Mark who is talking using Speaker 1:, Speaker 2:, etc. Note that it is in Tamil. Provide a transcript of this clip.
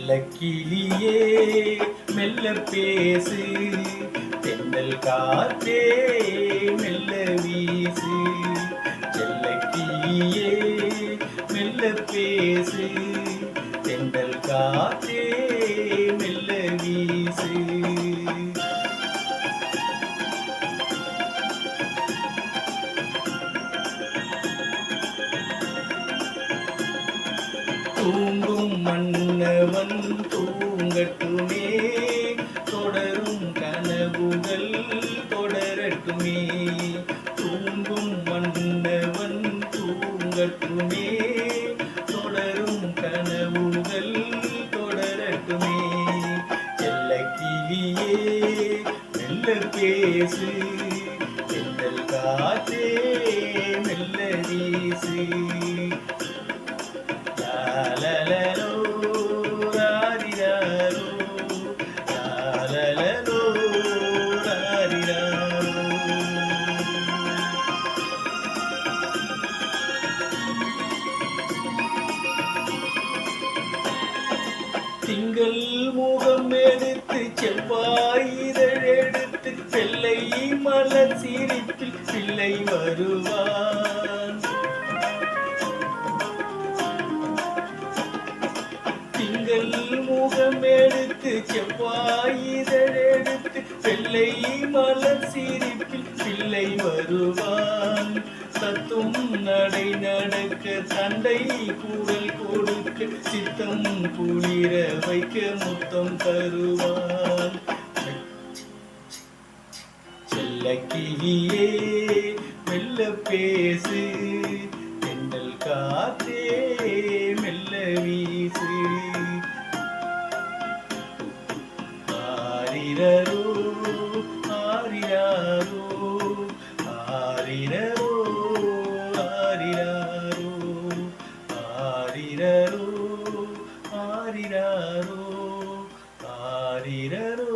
Speaker 1: செல்லக்கிளியே மெல்ல பேசு, தென்றல் காற்றே மெல்ல வீசு. செல்லக்கிளியே மெல்ல பேசு, தென்றல் காற்றே மெல்ல வீசு. தூங்கும் மன்னவன் தூங்கட்டுமே, தொடரும் கனவுகள் தொடரட்டுமே. தூங்கும் மன்னவன் தூங்கட்டுமே, தொடரும் கனவுகள் தொடரட்டுமே. செல்லக்கிளியே மெல்ல பேசு, தென்றல் காற்றே மெல்ல வீசு. திங்கள் முகம் எடுத்து செவ்வாய் இதழ் எடுத்து வெள்ளை மலர் சிரிப்பில் பிள்ளை வருவான். திங்கள் முகம் எடுத்து செவ்வாய் இதழ் எடுத்து வெள்ளை மலர் சிரிப்பில் பிள்ளை வருவான். சத்தும் நடை நடக்க தண்டை கூடல் கொடுக்க சித்தம் குளிர வைக்க முத்தம் தருவான். செல்லக்கிளியே மெல்ல பேசு, தென்றல் காற்றே மெல்ல வீசு. ஆரிரரோ ஆரிராரோ ஆரிரரோ ஆரிராரோ ஆரிரரோ ஆரிராரோ ஆரிரரோ.